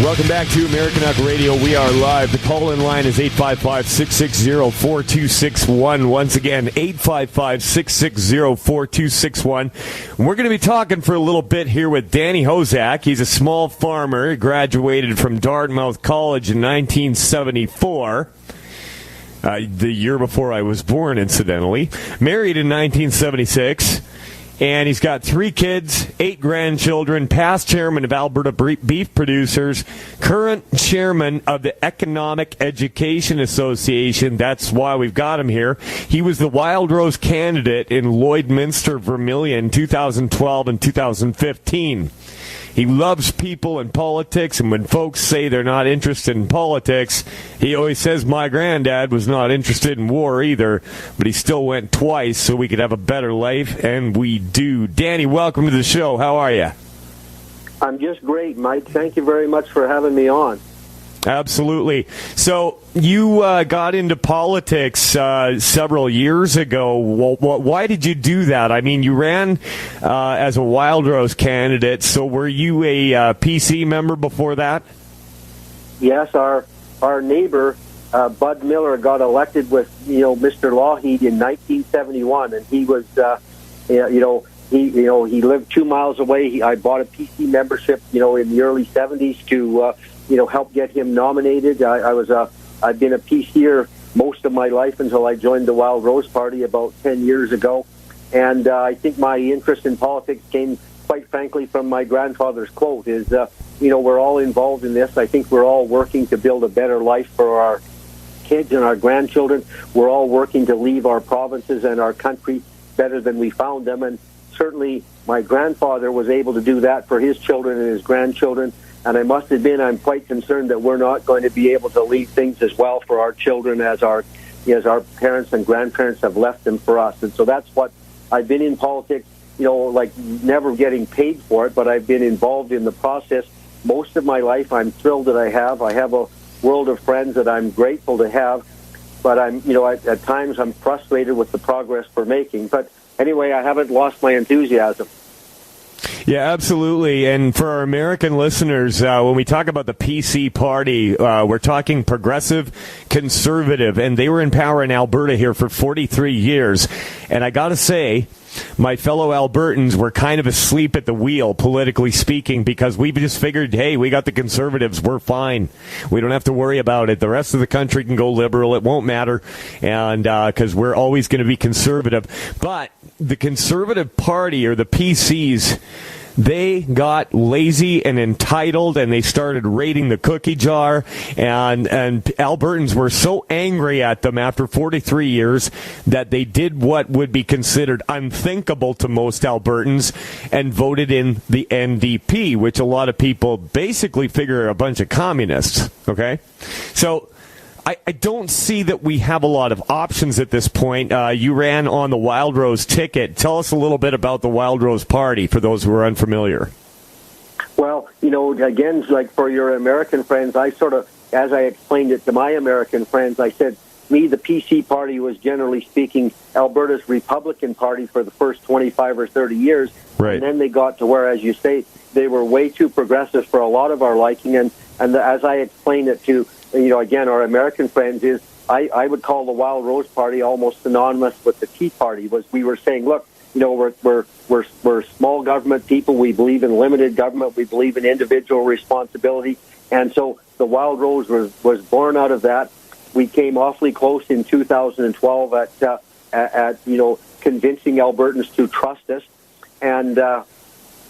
Welcome back to Americanuck Radio. We are live. The call-in line is 855-660-4261. Once again, 855-660-4261. We're going to be talking for a little bit here with Danny Hozack. He's a small farmer. He graduated from Dartmouth College in 1974. The year before I was born, incidentally. Married in 1976. And he's got 3 kids, 8 grandchildren, past chairman of Alberta Beef Producers, current chairman of the Economic Education Association. That's why we've got him here. He was the Wildrose candidate in Lloydminster Vermilion 2012 and 2015. He loves people and politics, and when folks say they're not interested in politics, he always says, my granddad was not interested in war either, but he still went twice so we could have a better life, and we do. Danny, welcome to the show. How are you? I'm just great, Mike. Thank you very much for having me on. Absolutely. So you got into politics several years ago. Why did you do that? I mean, you ran as a Wildrose candidate, so were you a PC member before that? Yes, our neighbor, Bud Miller, got elected with Mr. Lougheed in 1971, and he was he lived 2 miles away. I bought a PC membership in the early 70s to help get him nominated. I've been a PCer most of my life until I joined the Wildrose Party about 10 years ago. And I think my interest in politics came, quite frankly, from my grandfather's quote is, we're all involved in this. I think we're all working to build a better life for our kids and our grandchildren. We're all working to leave our provinces and our country better than we found them. And certainly my grandfather was able to do that for his children and his grandchildren. And I must admit, I'm quite concerned that we're not going to be able to leave things as well for our children as our parents and grandparents have left them for us. And so that's what I've been in politics, never getting paid for it, but I've been involved in the process most of my life. I'm thrilled that I have a world of friends that I'm grateful to have, but at times I'm frustrated with the progress we're making. But anyway, I haven't lost my enthusiasm. Yeah, absolutely. And for our American listeners, when we talk about the PC party, we're talking progressive conservative, and they were in power in Alberta here for 43 years. And I got to say, my fellow Albertans were kind of asleep at the wheel, politically speaking, because we just figured, hey, we got the Conservatives, we're fine. We don't have to worry about it. The rest of the country can go liberal. It won't matter, and because we're always going to be conservative. But the Conservative Party, or the PCs, they got lazy and entitled, and they started raiding the cookie jar, and Albertans were so angry at them after 43 years that they did what would be considered unthinkable to most Albertans and voted in the NDP, which a lot of people basically figure are a bunch of communists, okay? So I don't see that we have a lot of options at this point. You ran on the Wildrose ticket. Tell us a little bit about the Wildrose Party for those who are unfamiliar. Well, again, like for your American friends, I sort of, as I explained it to my American friends, I said, the PC party was, generally speaking, Alberta's Republican Party for the first 25 or 30 years. Right. And then they got to where, as you say, they were way too progressive for a lot of our liking. And as I explained it to again, our American friends, is I would call the Wildrose Party almost synonymous with the Tea Party. We were saying, look, we're small government people. We believe in limited government. We believe in individual responsibility. And so the Wildrose was born out of that. We came awfully close in 2012 at convincing Albertans to trust us. And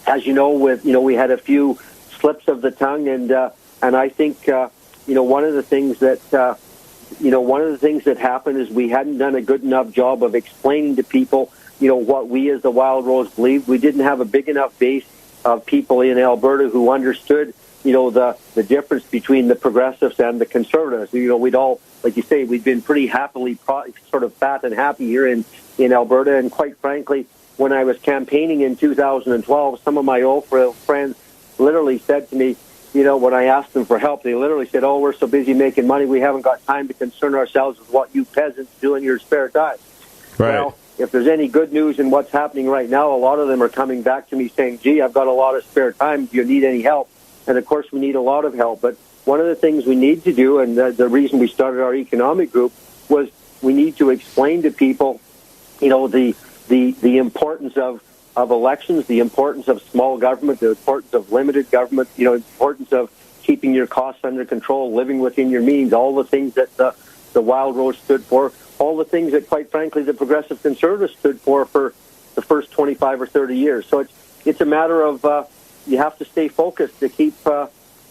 as you know, we had a few slips of the tongue, and I think. One of the things that happened is we hadn't done a good enough job of explaining to people, what we as the Wildrose believed. We didn't have a big enough base of people in Alberta who understood, the difference between the progressives and the conservatives. We'd all, like you say, we'd been pretty happily sort of fat and happy here in Alberta. And quite frankly, when I was campaigning in 2012, some of my old friends literally said to me, when I asked them for help, they literally said, oh, we're so busy making money, we haven't got time to concern ourselves with what you peasants do in your spare time. Right. Well, if there's any good news in what's happening right now, a lot of them are coming back to me saying, gee, I've got a lot of spare time. Do you need any help? And, of course, we need a lot of help. But one of the things we need to do, and the reason we started our economic group, was we need to explain to people, the importance of elections, the importance of small government, the importance of limited government, the importance of keeping your costs under control, living within your means, all the things that the Wildrose stood for, all the things that, quite frankly, the Progressive Conservatives stood for the first 25 or 30 years. So it's a matter of you have to stay focused to keep.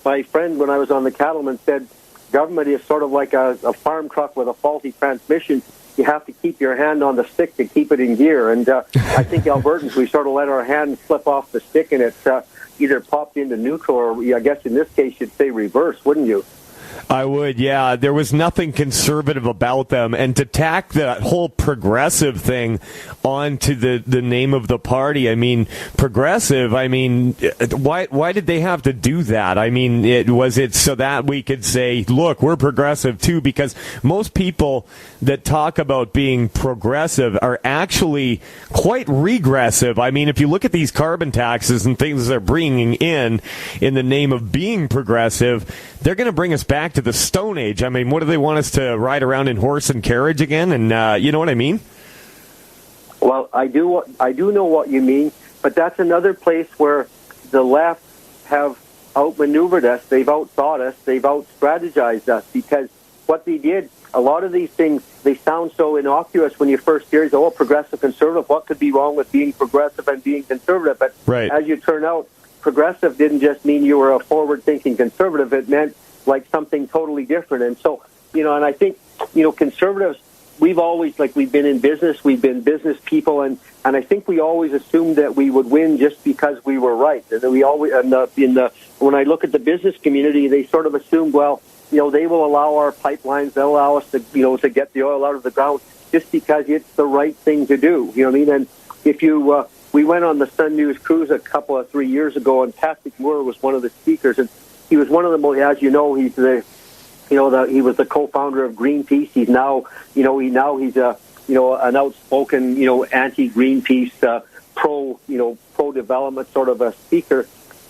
My friend, when I was on the Cattlemen, said government is sort of like a farm truck with a faulty transmission. You have to keep your hand on the stick to keep it in gear. And I think Albertans, we sort of let our hand slip off the stick, and it's either popped into neutral, or I guess in this case you'd say reverse, wouldn't you? I would, yeah. There was nothing conservative about them. And to tack that whole progressive thing onto the name of the party, I mean, progressive, I mean, why did they have to do that? I mean, was it so that we could say, look, we're progressive too? Because most people that talk about being progressive are actually quite regressive. I mean, if you look at these carbon taxes and things they're bringing in the name of being progressive, they're going to bring us back to the Stone Age. I mean, what do they want us to ride around in horse and carriage again? And you know what I mean? Well, I do know what you mean, but that's another place where the left have outmaneuvered us. They've outthought us. They've out-strategized us, because what they did, a lot of these things, they sound so innocuous when you first hear it. Oh, progressive, conservative. What could be wrong with being progressive and being conservative? But right. As you turn out, progressive didn't just mean you were a forward-thinking conservative. It meant like something totally different. And so, and I think, conservatives, we've always, we've been in business, we've been business people, and I think we always assumed that we would win just because we were right. And we always, when I look at the business community, they sort of assume, well, they will allow our pipelines, they'll allow us to, to get the oil out of the ground just because it's the right thing to do. You know what I mean? And if you, we went on the Sun News cruise 3 years ago, and Patrick Moore was one of the speakers, and he was one of the most, as you know, he's the, he was the co-founder of Greenpeace. He's now, he's an outspoken, anti-Greenpeace, pro-development sort of a speaker.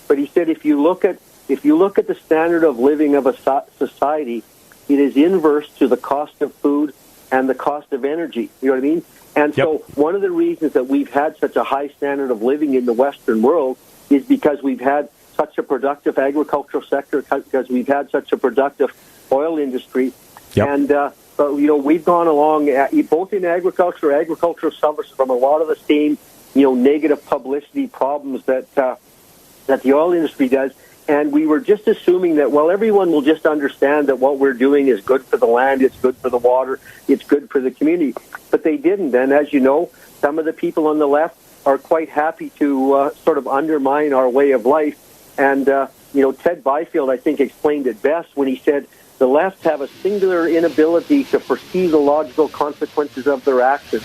But he said, if you look at the standard of living of a society, it is inverse to the cost of food and the cost of energy. You know what I mean? And so one of the reasons that we've had such a high standard of living in the Western world is because we've had such a productive agricultural sector, because we've had such a productive oil industry. Yep. And, but, we've gone along, both in agriculture suffers from a lot of the same, negative publicity problems that the oil industry does. And we were just assuming that, well, everyone will just understand that what we're doing is good for the land, it's good for the water, it's good for the community. But they didn't. And as you know, some of the people on the left are quite happy to sort of undermine our way of life. And, Ted Byfield, I think, explained it best when he said, the left have a singular inability to foresee the logical consequences of their actions.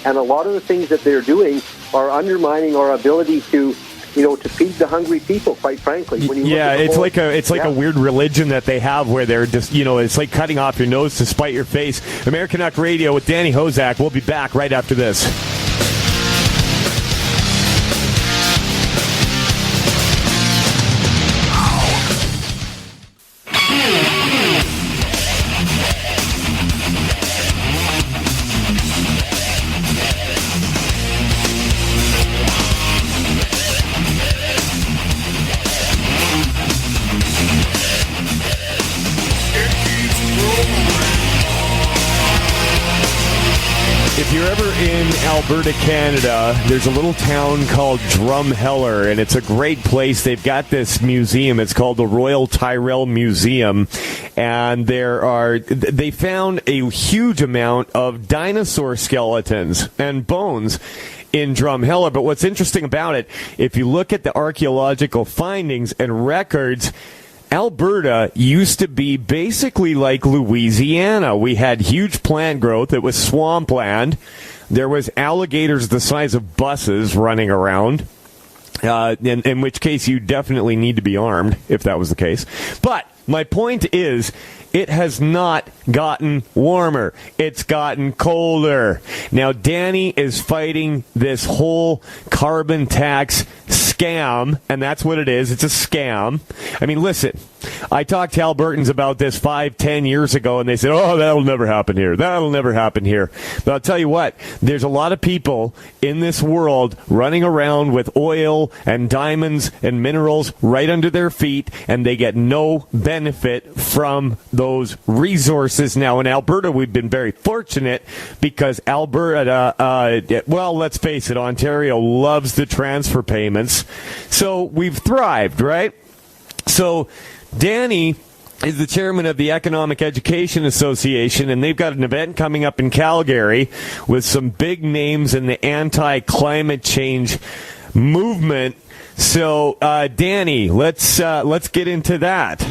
And a lot of the things that they're doing are undermining our ability to feed the hungry people, quite frankly. When you it's like a weird religion that they have where they're just, it's like cutting off your nose to spite your face. Americanuck Radio with Danny Hozack. We'll be back right after this. If you're ever in Alberta, Canada, there's a little town called Drumheller, and it's a great place. They've got this museum. It's called the Royal Tyrrell Museum, and they found a huge amount of dinosaur skeletons and bones in Drumheller. But what's interesting about it, if you look at the archaeological findings and records, Alberta used to be basically like Louisiana. We had huge plant growth. It was swampland. There was alligators the size of buses running around, in which case you definitely need to be armed if that was the case. But my point is, it has not gotten warmer. It's gotten colder. Now, Danny is fighting this whole carbon tax scam, and that's what it is. It's a scam. I mean, listen, I talked to Albertans about this 5-10 years ago, and they said, oh, that'll never happen here. That'll never happen here. But I'll tell you what, there's a lot of people in this world running around with oil and diamonds and minerals right under their feet, and they get no benefit from those resources. Now, in Alberta, we've been very fortunate because Alberta, well, let's face it, Ontario loves the transfer payments. So we've thrived, right? So Danny is the chairman of the Economic Education Association, and they've got an event coming up in Calgary with some big names in the anti-climate change movement. So, Danny, let's get into that.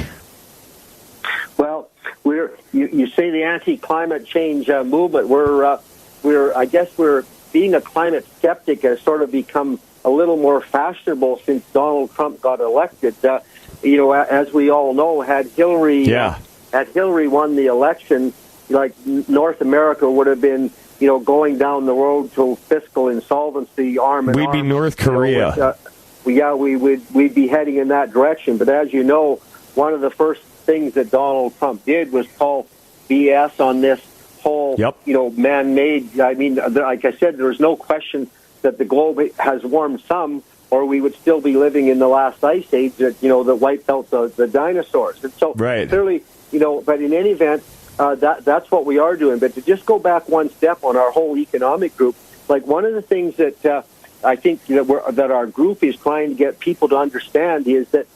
Well, you say the anti-climate change movement. We're being a climate skeptic has sort of become a little more fashionable since Donald Trump got elected. As we all know, had Hillary won the election, like North America would have been, going down the road to fiscal insolvency, We'd be North Korea. We'd be heading in that direction. But as you know, one of the first things that Donald Trump did was call BS on this whole, man-made. I mean, like I said, there's no question that the globe has warmed some, or we would still be living in the last ice age that wiped out the dinosaurs. And so clearly, but in any event, that's what we are doing. But to just go back one step on our whole economic group, like one of the things that I think that our group is trying to get people to understand is that,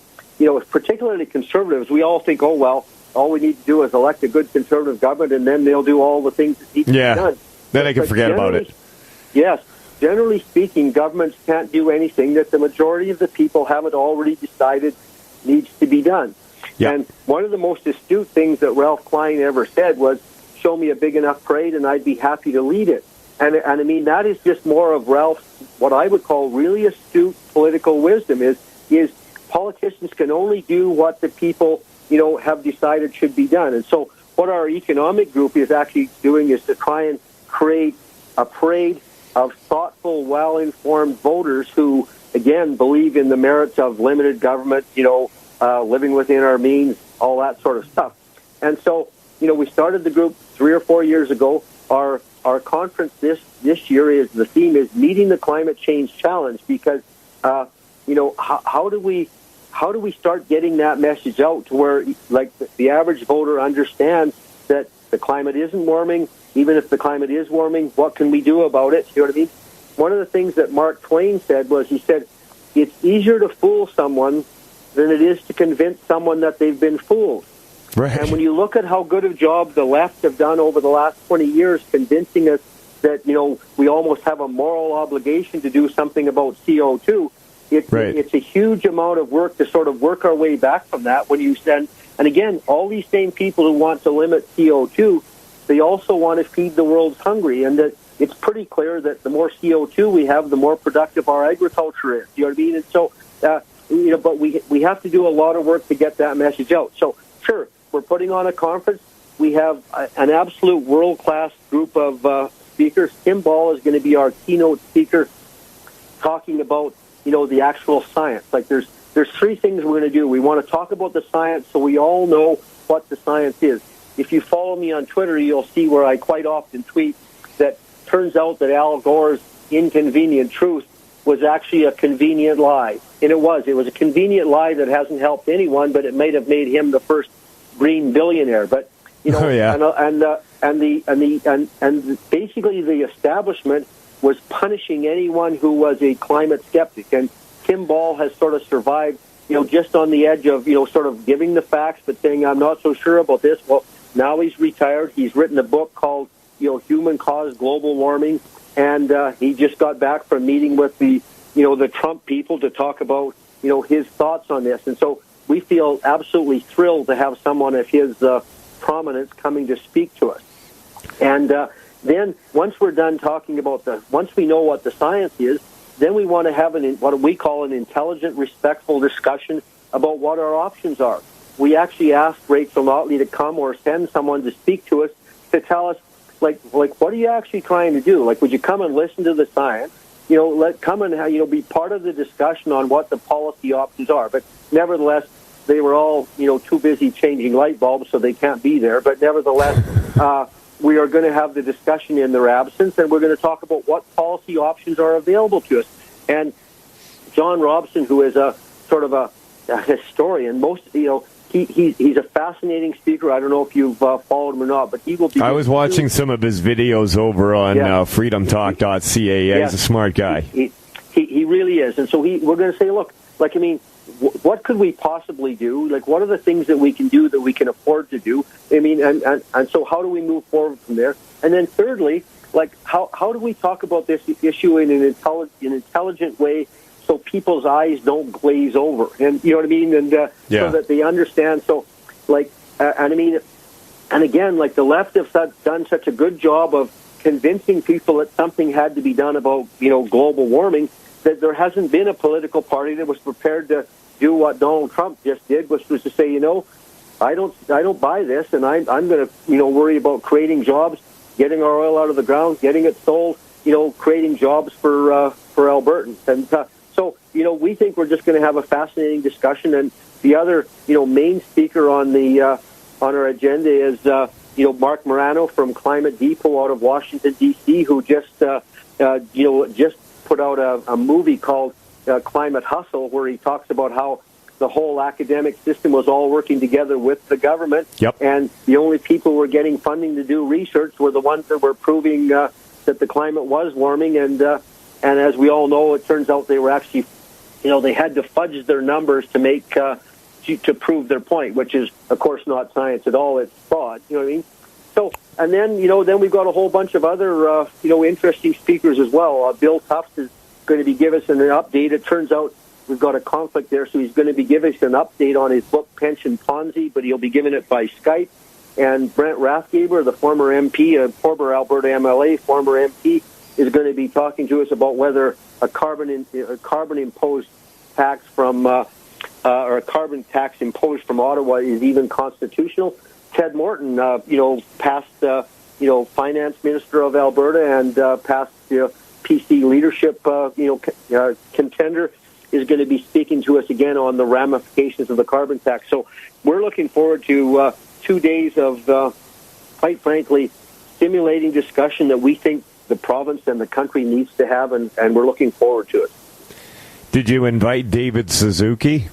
particularly conservatives, we all think, oh, well, all we need to do is elect a good conservative government, and then they'll do all the things that need to be done. Then I can forget about it. Yes. Generally speaking, governments can't do anything that the majority of the people haven't already decided needs to be done. Yep. And one of the most astute things that Ralph Klein ever said was, show me a big enough parade and I'd be happy to lead it. And I mean, that is just more of Ralph's, what I would call really astute political wisdom, is politicians can only do what the people have decided should be done. And so what our economic group is actually doing is to try and create a parade of thoughtful, well-informed voters who, again, believe in the merits of limited government, living within our means, all that sort of stuff. And so, we started the group 3 or 4 years ago. Our conference this year the theme is meeting the climate change challenge, because, how do we start getting that message out to where, like, the average voter understands that the climate isn't warming. Even if the climate is warming, what can we do about it? You know what I mean? One of the things that Mark Twain said was, he said, it's easier to fool someone than it is to convince someone that they've been fooled. Right. And when you look at how good a job the left have done over the last 20 years convincing us that, we almost have a moral obligation to do something about CO2, it's a huge amount of work to sort of work our way back from that. When you send, and again, all these same people who want to limit CO2, they also want to feed the world's hungry, and that it's pretty clear that the more CO2 we have, the more productive our agriculture is. You know what I mean? And so, but we have to do a lot of work to get that message out. So, sure, we're putting on a conference. We have an absolute world-class group of speakers. Tim Ball is going to be our keynote speaker, talking about, the actual science. Like, there's 3 things we're going to do. We want to talk about the science so we all know what the science is. If you follow me on Twitter, you'll see where I quite often tweet that turns out that Al Gore's inconvenient truth was actually a convenient lie. And it was a convenient lie that hasn't helped anyone, but it might have made him the first green billionaire. But, and basically the establishment was punishing anyone who was a climate skeptic. And Tim Ball has sort of survived, just on the edge of, sort of giving the facts, but saying, I'm not so sure about this. Well, now he's retired. He's written a book called, Human-Caused Global Warming, and he just got back from meeting with the Trump people to talk about, his thoughts on this. And so we feel absolutely thrilled to have someone of his prominence coming to speak to us. And then once we're done talking about once we know what the science is, then we want to have what we call an intelligent, respectful discussion about what our options are. We actually asked Rachel Notley to come or send someone to speak to us to tell us, like what are you actually trying to do? Like, would you come and listen to the science? come and be part of the discussion on what the policy options are. But nevertheless, they were all too busy changing light bulbs, so they can't be there. But nevertheless, we are going to have the discussion in their absence, and we're going to talk about what policy options are available to us. And John Robson, who is a sort of a historian, he's a fascinating speaker. I don't know if you've followed him or not, but he will be. I was watching some of his videos over on freedomtalk.ca. Yeah, he's a smart guy. He really is. And so we're going to say, look, what could we possibly do? What are the things that we can do that we can afford to do? And so how do we move forward from there? And then thirdly, how do we talk about this issue in an intelligent way so people's eyes don't glaze over? And you know what I mean? And so that they understand. So, and again, the left have done such a good job of convincing people that something had to be done about, global warming, that there hasn't been a political party that was prepared to do what Donald Trump just did, which was to say, I don't buy this, and I'm going to, worry about creating jobs, getting our oil out of the ground, getting it sold, creating jobs for Albertans. And so, we think we're just going to have a fascinating discussion. And the other, main speaker on our agenda is, Mark Morano from Climate Depot out of Washington, D.C., who just put out a movie called Climate Hustle, where he talks about how the whole academic system was all working together with the government. Yep. And the only people who were getting funding to do research were the ones that were proving that the climate was warming. And as we all know, it turns out they were actually, they had to fudge their numbers to make to prove their point, which is, of course, not science at all. It's fraud. You know what I mean? So, and then, then we've got a whole bunch of other, interesting speakers as well. Bill Tufts is going to be giving us an update. It turns out we've got a conflict there, so he's going to be giving us an update on his book, Pension Ponzi, but he'll be giving it by Skype. And Brent Rathgeber, the former MP, a former Alberta MLA, former MP, is going to be talking to us about whether a carbon-imposed tax from or a carbon tax imposed from Ottawa is even constitutional. Ted Morton, past finance minister of Alberta and past PC leadership contender, is going to be speaking to us again on the ramifications of the carbon tax. So we're looking forward to 2 days of, quite frankly, stimulating discussion that we think the province and the country needs to have, and we're looking forward to it. Did you invite David Suzuki?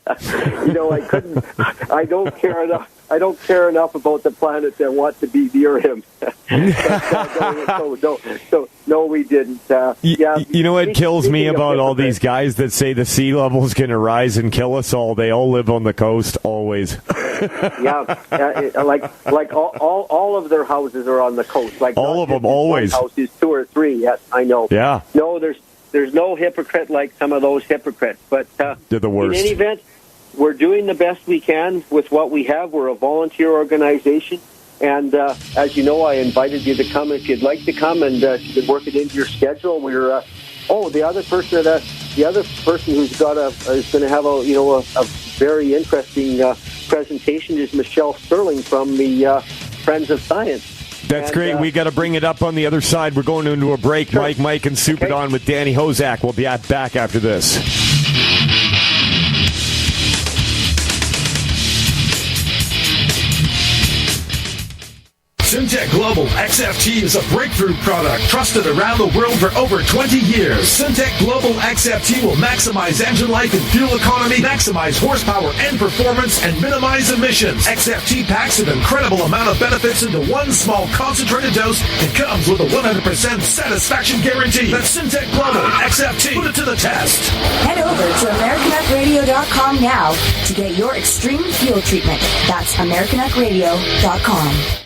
I couldn't. I don't care enough. I don't care enough about the planet that want to be near him. No, we didn't. You know what kills me about all these guys that say the sea level is going to rise and kill us all? They all live on the coast, always. All of their houses are on the coast. All of them, always. One house is 2 or 3. Yes, I know. Yeah. No, there's no hypocrite like some of those hypocrites. But they're the worst. In any event, we're doing the best we can with what we have. We're a volunteer organization. And as you know, I invited you to come if you'd like to come, and you can work it into your schedule. We're the other person who's got is going to have a very interesting presentation is Michelle Sterling from the Friends of Science. That's great. We got to bring it up on the other side. We're going into a break. Sure. Mike, and Soup It On with Danny Hozack. We'll be back after this. Syntec Global XFT is a breakthrough product trusted around the world for over 20 years. Syntec Global XFT will maximize engine life and fuel economy, maximize horsepower and performance, and minimize emissions. XFT packs an incredible amount of benefits into one small concentrated dose and comes with a 100% satisfaction guarantee. That's Syntec Global XFT. Put it to the test. Head over to Americanuckradio.com now to get your extreme fuel treatment. That's Americanuckradio.com.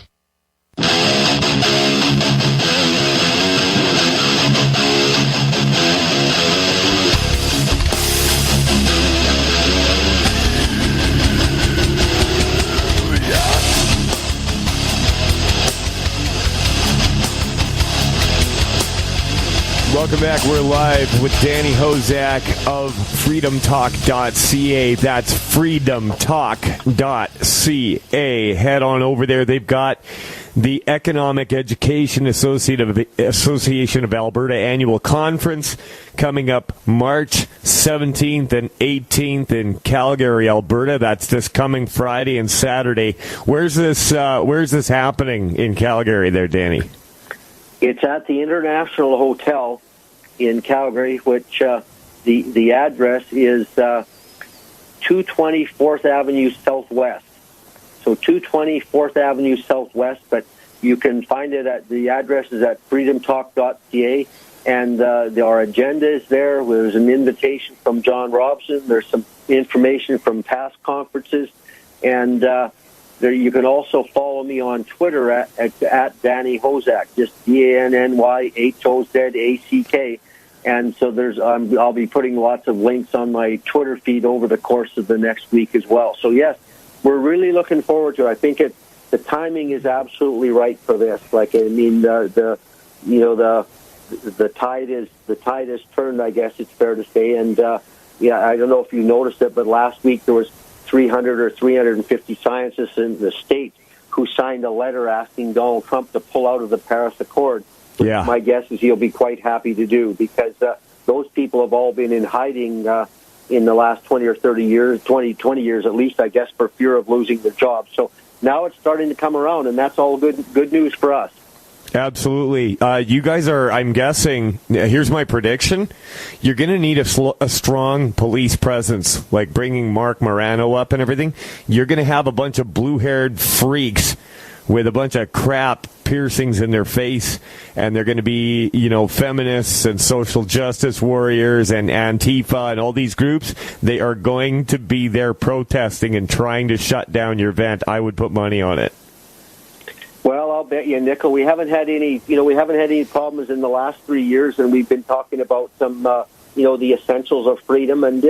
Welcome back. We're live with Danny Hozack of freedomtalk.ca. That's freedomtalk.ca. Head on over there. They've got the Economic Education Association of Alberta annual conference coming up March 17th and 18th in Calgary, Alberta. That's this coming Friday and Saturday. Where's this happening in Calgary there, Danny? It's at the International Hotel in Calgary, which the address is 220 4th Avenue Southwest. So 220 4th Avenue Southwest, but you can find it at the address is at freedomtalk.ca, and our agenda is there. There's an invitation from John Robson. There's some information from past conferences, and there you can also follow me on Twitter at Danny Hozack, just DANNYHOZACK. And so I'll be putting lots of links on my Twitter feed over the course of the next week as well. So yes, we're really looking forward to it. I think the timing is absolutely right for this. Like, I mean, the tide is turned, I guess it's fair to say. And I don't know if you noticed it, but last week there was 300 or 350 scientists in the state who signed a letter asking Donald Trump to pull out of the Paris Accord. Yeah. My guess is he'll be quite happy to do, because those people have all been in hiding in the last 20 or 30 years, 20 years at least, I guess, for fear of losing their jobs. So now it's starting to come around, and that's all good news for us. Absolutely. You guys are, I'm guessing, here's my prediction. You're going to need a strong police presence, like bringing Mark Morano up and everything. You're going to have a bunch of blue-haired freaks with a bunch of crap piercings in their face, and they're going to be, feminists and social justice warriors and Antifa and all these groups. They are going to be there protesting and trying to shut down your event. I would put money on it. Well, I'll bet you, Nickel, we haven't had any problems in the last 3 years, and we've been talking about some, the essentials of freedom, and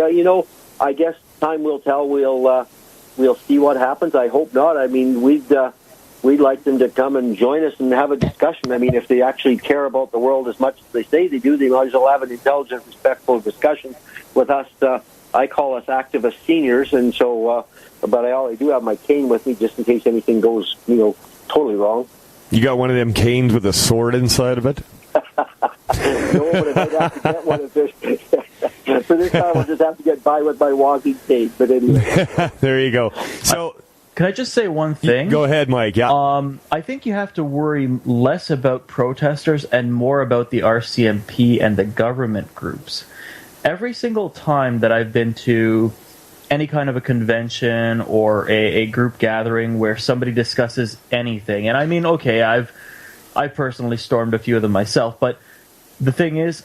I guess time will tell. We'll see what happens. I hope not. I mean, we'd like them to come and join us and have a discussion. I mean, if they actually care about the world as much as they say they do, they might as well have an intelligent, respectful discussion with us. I call us activist seniors, and so, but I do have my cane with me just in case anything goes, totally wrong. You got one of them canes with a sword inside of it? No, but I'd have to get one of this. For this time, I'll just have to get by with my walking cane. But anyway. There you go. So, can I just say one thing? Go ahead, Mike. Yeah. I think you have to worry less about protesters and more about the RCMP and the government groups. Every single time that I've been to any kind of a convention or a group gathering where somebody discusses anything, and I mean, okay, I've personally stormed a few of them myself, but the thing is,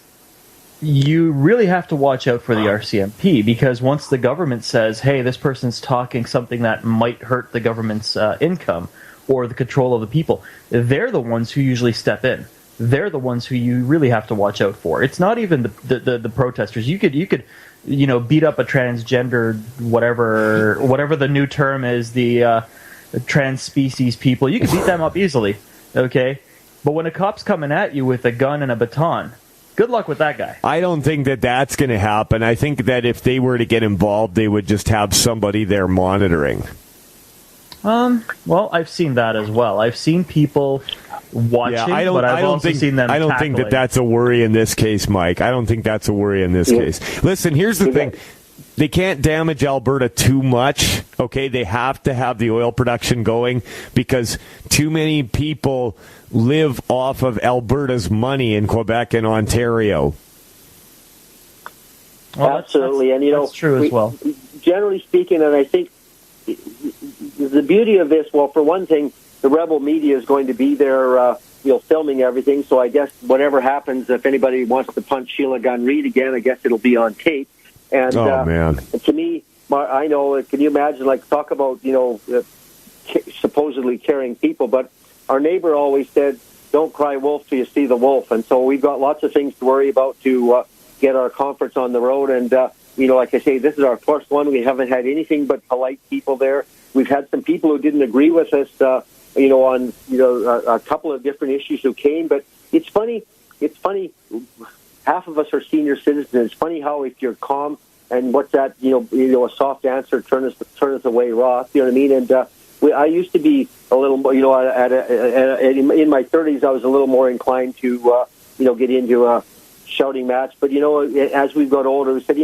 you really have to watch out for the RCMP, because once the government says, hey, this person's talking something that might hurt the government's income or the control of the people, they're the ones who usually step in. They're the ones who you really have to watch out for. It's not even the protesters. You could beat up a transgender, whatever the new term is, the trans species people. You can beat them up easily, okay? But when a cop's coming at you with a gun and a baton, good luck with that guy. I don't think that that's going to happen. I think that if they were to get involved, they would just have somebody there monitoring. Well, I've seen that as well. I've seen people watching, but I've also seen them tackling. Think that that's a worry in this case, Mike. I don't think that's a worry in this case. Listen, here's the thing. They can't damage Alberta too much, okay? They have to have the oil production going, because too many people live off of Alberta's money in Quebec and Ontario. Well, absolutely. And, that's true as well. Generally speaking, and I think the beauty of this, well, for one thing, the rebel media is going to be there, filming everything. So I guess whatever happens, if anybody wants to punch Sheila Gunn-Reid again, I guess it'll be on tape. And, man. And to me, I know, can you imagine, talk about, supposedly caring people, but our neighbor always said, don't cry wolf till you see the wolf. And so we've got lots of things to worry about to get our conference on the road. And, like I say, this is our first one. We haven't had anything but polite people there. We've had some people who didn't agree with us, on, a couple of different issues who came. But it's funny. Half of us are senior citizens. It's funny how if you're calm and what's that, a soft answer turn us away raw. You know what I mean? And I used to be a little more, in my 30s, I was a little more inclined to, get into a shouting match. But, as we've got older, we said,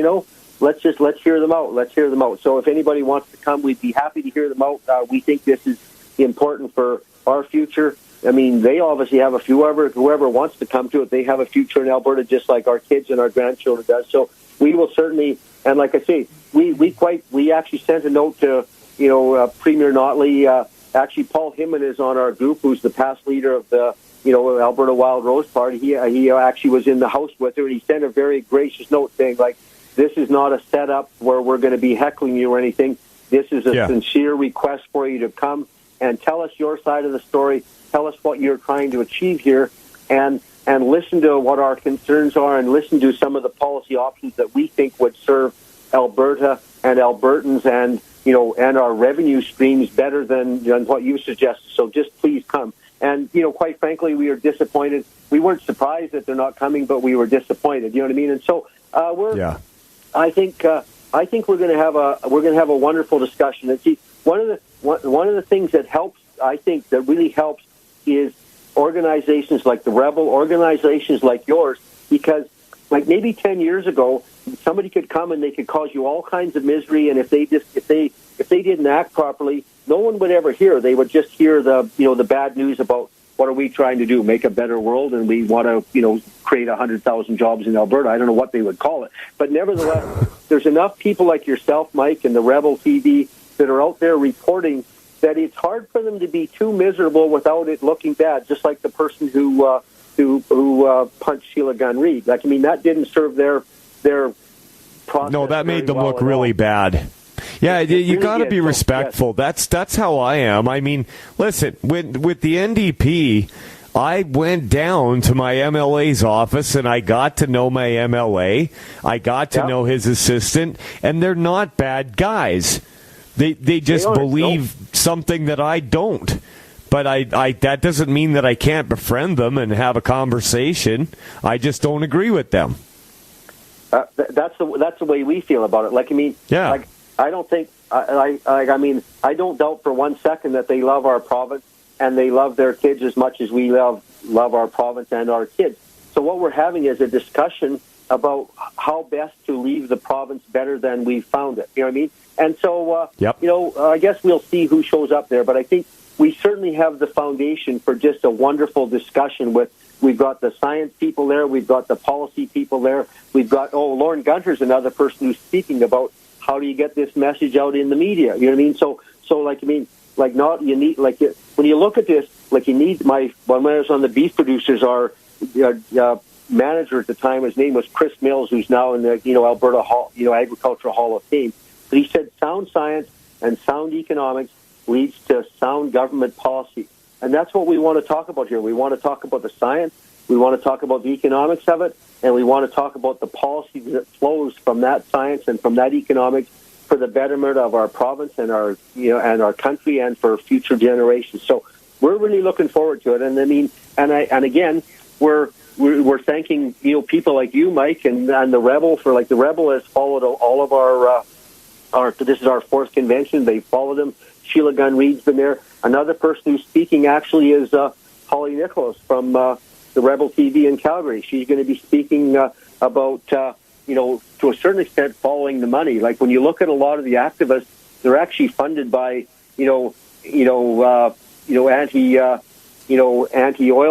let's hear them out. Let's hear them out. So if anybody wants to come, we'd be happy to hear them out. We think this is important for our future. I mean, they obviously have whoever wants to come to it, they have a future in Alberta just like our kids and our grandchildren does. So we will certainly, and like I say, we actually sent a note to, Premier Notley. Actually, Paul Himman is on our group, who's the past leader of the, Alberta Wildrose Party. He actually was in the House with her, and he sent a very gracious note saying, like, this is not a setup where we're going to be heckling you or anything. This is a sincere request for you to come and tell us your side of the story. Tell us what you're trying to achieve here, and listen to what our concerns are, and listen to some of the policy options that we think would serve Alberta and Albertans and our revenue streams better than what you suggested. So just please come. And, quite frankly, we are disappointed. We weren't surprised that they're not coming, but we were disappointed. You know what I mean? And so I think we're going to have a wonderful discussion. And see, one of the things that helps, I think, that really helps is organizations like the Rebel, organizations like yours, because like maybe 10 years ago, somebody could come and they could cause you all kinds of misery, and if they didn't act properly, no one would ever hear. They would just hear the bad news about what are we trying to do, make a better world, and we want to create 100,000 jobs in Alberta. I don't know what they would call it, but nevertheless, there's enough people like yourself, Mike, and the Rebel TV that are out there reporting that it's hard for them to be too miserable without it looking bad, just like the person who punched Sheila Gunn Reid. Like, I mean, that didn't serve their process. No, that made them look really bad. Yeah, you got to be respectful. Yes. That's how I am. I mean, listen, with the NDP, I went down to my MLA's office and I got to know my MLA. I got to know his assistant, and they're not bad guys. They just believe something that I don't. But I that doesn't mean that I can't befriend them and have a conversation. I just don't agree with them. That's the way we feel about it. Like, I mean, like, I don't think I don't doubt for 1 second that they love our province and they love their kids as much as we love our province and our kids. So what we're having is a discussion about how best to leave the province better than we found it. You know what I mean? And so, I guess we'll see who shows up there. But I think we certainly have the foundation for just a wonderful discussion we've got the science people there, we've got the policy people there, we've got, Lauren Gunter's another person who's speaking about how do you get this message out in the media. You know what I mean? So like, I mean, like, not, you need, like, when you look at this, like, you need when I was on the beef producers, our manager at the time, his name was Chris Mills, who's now in the, Alberta Agricultural Hall of Fame. But he said sound science and sound economics leads to sound government policy. And that's what we want to talk about here. We want to talk about the science, we want to talk about the economics of it, and we want to talk about the policy that flows from that science and from that economics for the betterment of our province and our and our country and for future generations. So we're really looking forward to it. And I mean, and again, we're thanking people like you, Mike, and the Rebel for, like, the Rebel has followed all of our this is our fourth convention. They followed him. Sheila Gunn Reid's been there. Another person who's speaking actually is Holly Nicholas from the Rebel TV in Calgary. She's going to be speaking about to a certain extent following the money. Like, when you look at a lot of the activists, they're actually funded by anti-oil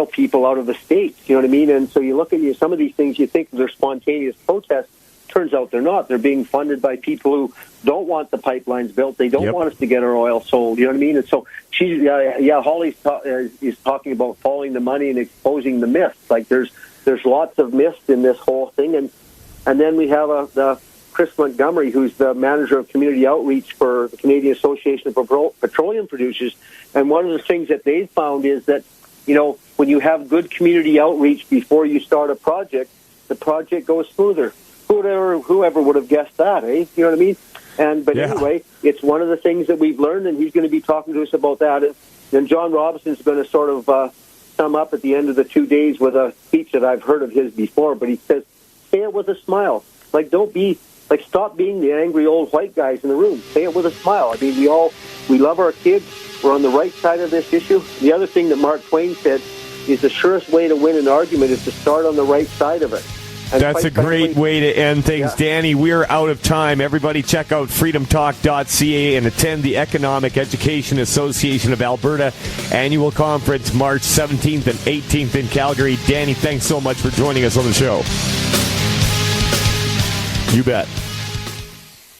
people out of the States. You know what I mean? And so you look at some of these things, you think they're spontaneous protests. Turns out they're not. They're being funded by people who don't want the pipelines built. They don't want us to get our oil sold. You know what I mean? And so Holly is talking about following the money and exposing the myths. Like, there's lots of myths in this whole thing. And then we have the Chris Montgomery, who's the manager of community outreach for the Canadian Association of Petroleum Producers. And one of the things that they've found is that, when you have good community outreach before you start a project, the project goes smoother. Whoever would have guessed that, eh? You know what I mean? Anyway, it's one of the things that we've learned, and he's going to be talking to us about that. And John Robinson's going to sort of sum up at the end of the 2 days with a speech that I've heard of his before, but he says, say it with a smile. Like, stop being the angry old white guys in the room. Say it with a smile. I mean, we love our kids. We're on the right side of this issue. The other thing that Mark Twain said is the surest way to win an argument is to start on the right side of it. And that's a great way to end things. Yeah. Danny, we're out of time. Everybody check out freedomtalk.ca and attend the Economic Education Association of Alberta annual conference March 17th and 18th in Calgary. Danny, thanks so much for joining us on the show. You bet.